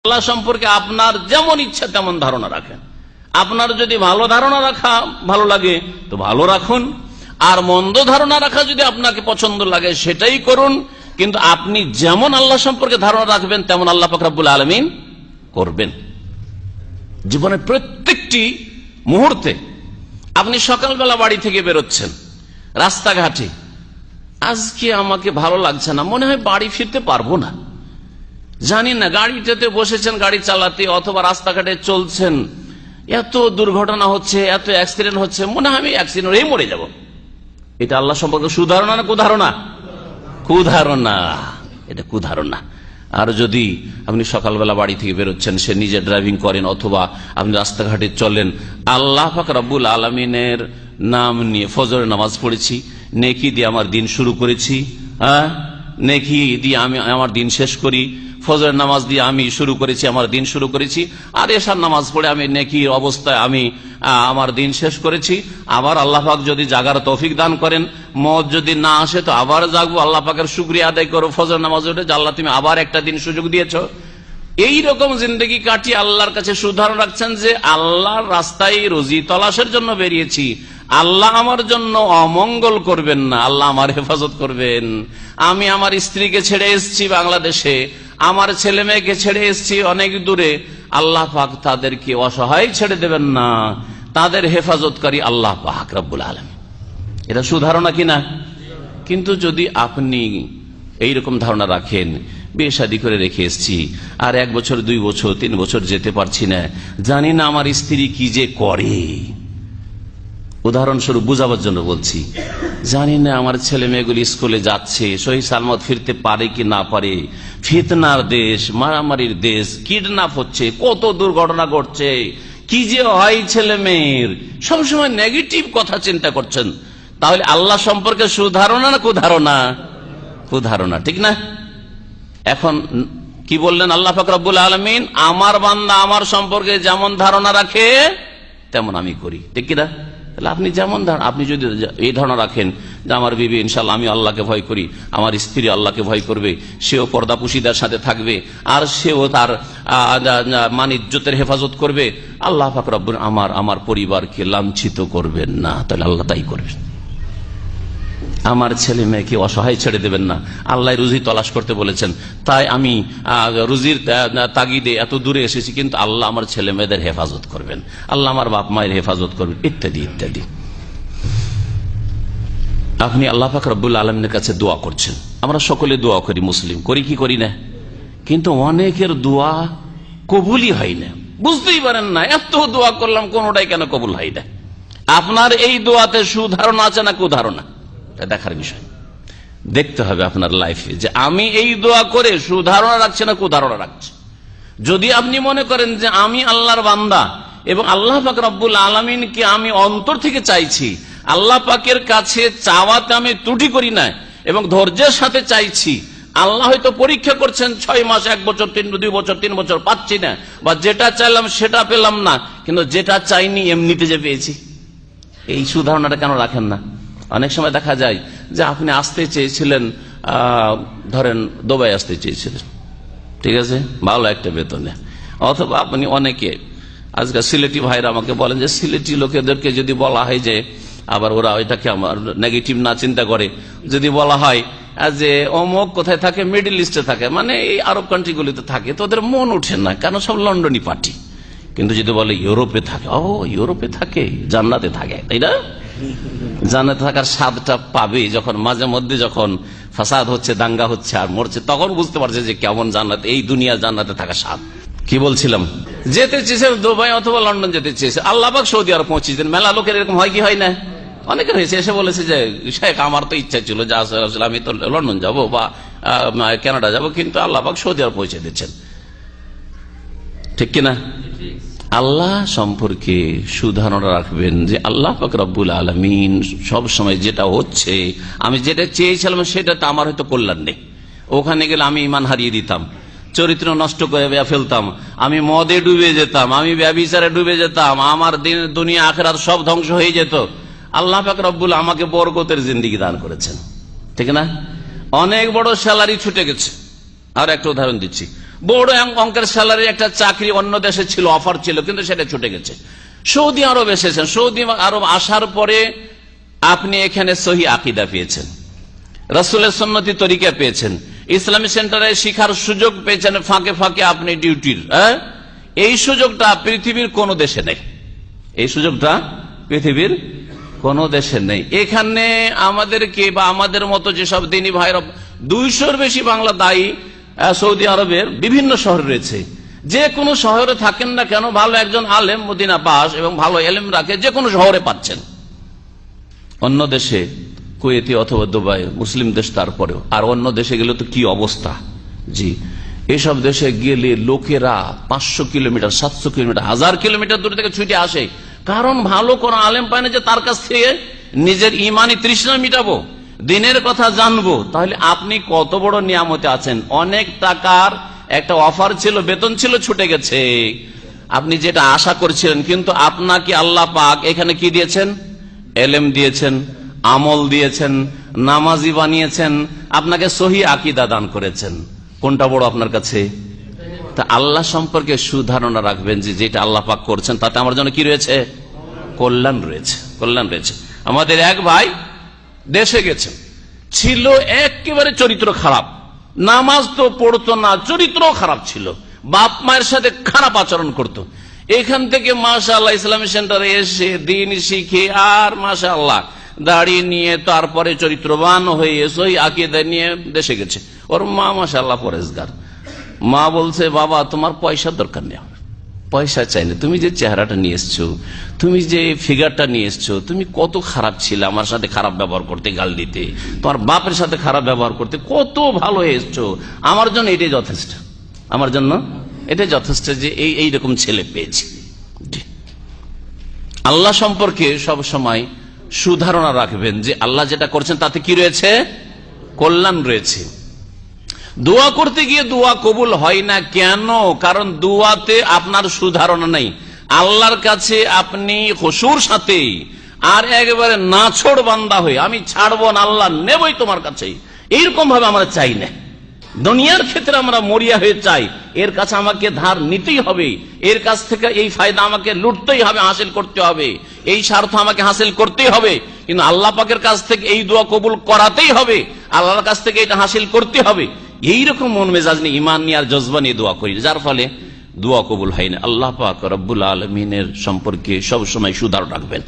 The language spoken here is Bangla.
আল্লাহ সম্পর্কে আপনার যেমন ইচ্ছা তেমন ধারণা রাখেন। আপনার যদি ভালো ধারণা রাখা ভালো লাগে তো ভালো রাখুন, আর মন্দ ধারণা রাখা যদি আপনাকে পছন্দ লাগে সেটাই করুন। কিন্তু আপনি যেমন আল্লাহ সম্পর্কে ধারণা রাখবেন তেমন আল্লাহ পাক রব্বুল আলামিন করবেন। জীবনের প্রত্যেকটি মুহূর্তে আপনি সকালবেলা বাড়ি থেকে বেরোচ্ছেন, রাস্তাঘাটে আজকে আমাকে ভালো লাগছে না, মনে হয় বাড়ি ফিরতে পারবো না, জানি না, গাড়িটাতে বসেছেন গাড়ি চালাতে অথবা রাস্তাঘাটে চলছেন, এত দুর্ঘটনা হচ্ছে, এত অ্যাক্সিডেন্ট হচ্ছে, মনে হয় আমি অ্যাক্সিডেন্ট হয়ে মরে যাব। এটা আল্লাহ সম্পর্কে সুধারণা না কুধারণা? কুধারণা, এটা কুধারণা। আর যদি আপনি সকালবেলা বাড়ি থেকে বেরোচ্ছেন, সে নিজে ড্রাইভিং করেন অথবা আপনি রাস্তাঘাটে চলেন, আল্লাহ পাক রব্বুল আলামিনের নাম নিয়ে ফজরের নামাজ পড়েছি, নেকি দিয়ে আমার দিন শুরু করেছি, নেকি দিয়ে আমি আমার দিন শেষ করি, ফজরের নামাজ দিয়ে আমি শুরু করেছি, আমার দিন শুরু করেছি, আর এশার নামাজ পড়ে আমি নেকির অবস্থায় আমি আমার দিন শেষ করেছি। আবার আল্লাহ পাক যদি জাগার তৌফিক দান করেন, মত যদি না আসে তো আবার জাগবো, আল্লাহ পাকের শুকরিয়া আদায় করো ফজর নামাজ উঠে, আল্লাহ তুমি আবার একটা দিন সুযোগ দিয়েছো। এইরকম জিন্দগি কাটিয়ে আল্লাহর কাছে সুধারণা রাখছেন যে আল্লাহর রাস্তায় রুজি তলাশের জন্য বেরিয়েছি, আল্লাহ আমার জন্য অমঙ্গল করবেন না, আল্লাহ আমার হেফাজত করবেন। আমি আমার স্ত্রীকে ছেড়ে এসেছি বাংলাদেশে, আমার ছেলে মেয়েকে ছেড়ে এসেছি অনেক দূরে, আল্লাহ পাক তাদেরকে অসহায় ছেড়ে দেবেন না, তাদের হেফাজতকারী আল্লাহ পাক রব্বুল আলামিন। এটা সুধারণা কিনা? কিন্তু যদি আপনি এইরকম ধারণা রাখেন, বিয়ে শাদী করে রেখে এসেছি, আর 1 বছর 2 বছর 3 বছর যেতে পারছি না, জানি না আমার স্ত্রী কি যে করে, উদাহরণস্বরূপ বুঝাবার জন্য বলছি, জানি না আমার ছেলে মেয়েগুলি স্কুলে যাচ্ছে, সহি সালামত ফিরতে পারে কি না পারে, ফিতনার দেশ, মারামারির দেশ, কিডন্যাপ হচ্ছে, কত দুর্ঘটনা ঘটছে, কি যে হয় ছেলে মেয়ের, সবসময় নেগেটিভ কথা চিন্তা করছেন। তাহলে আল্লাহ সম্পর্কে সুধারণা না কুধারণা? কুধারণা, ঠিক না? এখন কি বললেন আল্লাহ পাক রব্বুল আলামিন? আমার বান্দা আমার সম্পর্কে যেমন ধারণা রাখে তেমন আমি করি, ঠিক কিনা? তাহলে আপনি যেমন আপনি যদি এই ধারণা রাখেন যে আমার বিবি ইনশাআল্লাহ, আমি আল্লাহকে ভয় করি, আমার স্ত্রী আল্লাহকে ভয় করবে, সেও পর্দাপুশিদার সাথে থাকবে, আর সেও তার মান ইজ্জতের হেফাজত করবে, আল্লাহ পাক রব্বুল আমার পরিবারকে লাঞ্ছিত করবেন না, তাহলে আল্লাহ তাই করবেন। আমার ছেলে মেয়েকে অসহায় ছেড়ে দেবেন না, আল্লাহ রুজি তলাশ করতে বলেছেন, তাই আমি রুজির তাগিদে এত দূরে এসেছি, কিন্তু আল্লাহ আমার ছেলে মেয়েদের হেফাজত করবেন, আল্লাহ আমার বাপ মায়ের হেফাজত করবেন, ইত্যাদি ইত্যাদি। আপনি আল্লাহ পাক রব্বুল আলামিনের কাছে দোয়া করছেন, আমরা সকলে দোয়া করি, মুসলিম করি কি করি না? কিন্তু অনেকের দোয়া কবুলই হয় না, বুঝতেই পারেন না, এত দোয়া করলাম কোনটাই কেন কবুল হয় না। আপনার এই দোয়াতে সুধারণা আছে না কুধারণা? দেখার বিষয়, দেখতে হবে আপনার লাইফে যে আমি এই দোয়া করে সুধারণা রাখছি না কুধারণা রাখছি। যদি আপনি মনে করেন যে আমি আল্লাহর বান্দা এবং আল্লাহ পাক রব্বুল আলামিনকে আমি অন্তর থেকে চাইছি, আল্লাহ পাকের কাছে চাওয়াতে আমি ত্রুটি করি না এবং ধৈর্যের সাথে চাইছি, আল্লাহ হয়তো পরীক্ষা করছেন 6 মাস 1 বছর 2 বছর 3 বছর পাচ্ছি না, বা যেটা চাইলাম সেটা পেলাম না, কিন্তু যেটা চাইনি এমনিতে যে পেয়েছি, এই সুধারণাটা কেন রাখেন না? অনেক সময় দেখা যায় যে আপনি আসতে চেয়েছিলেন, ধরেন দুবাই আসতে চেয়েছিলেন, ঠিক আছে, ভালো একটা বেতনে, অথবা আপনি অনেকে আজকাল সিলেটি ভাইরা আমাকে বলেন যে সিলেটি লোকেদেরকে যদি বলা হয় যে, আবার ওরা ওইটাকে আমার নেগেটিভ না চিন্তা করে, যদি বলা হয় যে অমুক কোথায় থাকে, মিডল ইস্টে থাকে, মানে এই আরব কান্ট্রিগুলিতে থাকে, তো ওদের মন উঠে না, কেন সব লন্ডনী পার্টি। কিন্তু যদি বলে ইউরোপে থাকে, ও ইউরোপে থাকে, জান্নাতে থাকে, তাই না? জান্নাতে থাকার স্বাদটা পাবে যখন মাঝে মধ্যে যখন ফাসাদ হচ্ছে, দাঙ্গা হচ্ছে আর মরছে, তখন বুঝতে পারছে যে কেমন জান্নাত, এই দুনিয়া জান্নাতে থাকা স্বাদ। কি বলছিলাম? যেতে চেয়েছে দুবাই অথবা লন্ডন যেতে চেয়েছে, আল্লাহ পাক সৌদি আরব পৌঁছে দেন। মেলা লোকের এরকম হয় কি হয় না? অনেকের হয়েছে, এসে বলেছে যে শেখ আমার তো ইচ্ছা ছিল যে আমি তো লন্ডন যাবো বা কানাডা যাবো, কিন্তু আল্লাহ পাক সৌদি আরব পৌঁছে দিচ্ছেন, ঠিক কিনা? আল্লাহ সম্পর্কে সুধারণা রাখবেন যে আল্লাহ পাক রব্বুল আলামিন সব সময় যেটা হচ্ছে, আমি যেটা চেয়েছিলাম সেটা তো আমার হয়তো কল্যাণ নেই, ওখানে গেলে আমি ঈমান হারিয়ে দিতাম, চরিত্র নষ্ট করে ফেলতাম, আমি মদে ডুবে যেতাম, আমি ব্যভিচারে ডুবে যেতাম, আমার দুনিয়া আখিরাত সব ধ্বংস হয়ে যেত। আল্লাহ পাক রব্বুল আমাকে বরকতের জিন্দেগি দান করেছেন, ঠিক না? অনেক বড় স্যালারি ছুটে গেছে। আর একটা উদাহরণ দিচ্ছি, বড় অঙ্কের স্যালারি একটা চাকরি অন্য দেশে ছিল, অফার ছিল, কিন্তু সেটা ছুটে গেছে। সৌদি আরব এসেছেন, সৌদি আরব আসার পরে আপনি এখানে সহি আকীদা পেয়েছেন, রাসূলের সুন্নতি তরিকা পেয়েছেন, ইসলামী সেন্টারে শিখার সুযোগ পেয়েছেন, ফাঁকে ফাঁকে আপনি ডিউটির, এই সুযোগটা পৃথিবীর কোন দেশে নেই। এই সুযোগটা পৃথিবীর কোন দেশে নেই। এখানে আমাদেরকে বা আমাদের মতো যেসব দিনী ভাইরা 200-র বেশি বাংলা দায়ী সৌদি আরবের বিভিন্ন শহরে রয়েছে। যে কোনো শহরে থাকেন না কেন, ভালো একজন আলেম মদিনা পাস এবং ভালো এলেম রাখে, যে কোনো শহরে পাচ্ছেন। অন্য দেশে কুয়েতি অথবা দুবাই মুসলিম দেশ, তারপরেও আর অন্য দেশে গেলে তো কি অবস্থা। জি, এসব দেশে গেলে লোকেরা 500 কিলোমিটার, 700 কিলোমিটার, 1000 কিলোমিটার দূর থেকে ছুটে আসে, কারণ ভালো কোন আলেম পায় না যে তার কাছ থেকে নিজের ইমানি তৃষ্ণা মিটাবো, দিনের কথা জানবো। তাহলে আপনি কত বড় নিয়ামতে আছেন। অনেক টাকার একটা অফার ছিল, বেতন ছিল, ছুটে গেছে, আপনি যেটা আশা করছিলেন। কিন্তু আপনাকে আল্লাহ পাক এখানে কি দিয়েছেন? এলেম দিয়েছেন, আমল দিয়েছেন, নামাজি বানিয়েছেন, আপনাকে সহি আকীদা দান করেছেন। কোনটা বড় আপনার কাছে? তা আল্লাহ সম্পর্কে সুধারণা রাখবেন যে যেটা আল্লাহ পাক করছেন তাতে আমার জন্য কি রয়েছে? কল্যাণ রয়েছে, কল্যাণ রয়েছে। আমাদের এক ভাই দেশে গেছেন, ছিল একেবারে চরিত্র খারাপ, নামাজ তো পড়তো না, চরিত্র খারাপ ছিল, বাপ মায়ের সাথে খারাপ আচরণ করত। এখান থেকে মাশাআল্লাহ ইসলামী সেন্টারে এসে দিন শিখে আর মাশাআল্লাহ দাড়ি নিয়ে তারপরে চরিত্রবান হয়ে সই আকীদা নিয়ে দেশে গেছে। ওর মা মাশাআল্লাহ পরেজগার। মা বলছে, বাবা তোমার পয়সার দরকার নেই, পয়সা চাই না, তুমি যে চেহারাটা নিয়ে এসছো, তুমি যে ফিগারটা নিয়ে এসছো, তুমি কত খারাপ ছিল, আমার সাথে খারাপ ব্যবহার করতে, গাল দিতে, তোমার বাপের সাথে খারাপ ব্যবহার করতে, কত ভালো এসছো, আমার জন্য এটাই যথেষ্ট, আমার জন্য এটাই যথেষ্ট যে এইরকম ছেলে পেয়েছি। আল্লাহ সম্পর্কে সব সময় সুধারণা রাখবেন যে আল্লাহ যেটা করছেন তাতে কি রয়েছে? কল্যাণ রয়েছে। দোয়া করতে গিয়ে দোয়া কবুল হয় না কেন? কারণ দোয়াতে আপনার সুধারণা নেই। আল্লাহর কাছে আপনি খুশুর সাথে আর একেবারে নাছোড় বান্দা হয়ে, আমি ছাড়বো না, আল্লাহ নেবই তোমার কাছে, এইরকম ভাবে আমরা চাই না। দুনিয়ার ক্ষেত্রে আমরা মরিয়া হয়ে চাই, এর কাছে আমাকে ধার নিতেই হবে, এর কাছ থেকে এই ফায়দা আমাকে লুটতেই হবে, হাসিল করতে হবে, এই স্বার্থ আমাকে হাসিল করতেই হবে। কিন্তু আল্লাহ পাকের কাছ থেকে এই দোয়া কবুল করাতেই হবে, আল্লাহর কাছ থেকে এটা হাসিল করতে হবে, এইরকম মন মেজাজ নিয়ে, ইমান নিয়ে আর জজবা নিয়ে দোয়া করি, যার ফলে দোয়া কবুল হয় না। আল্লাহ পাক রব্বুল আলামিনের সম্পর্কে সবসময় সুধারণা রাখবেন।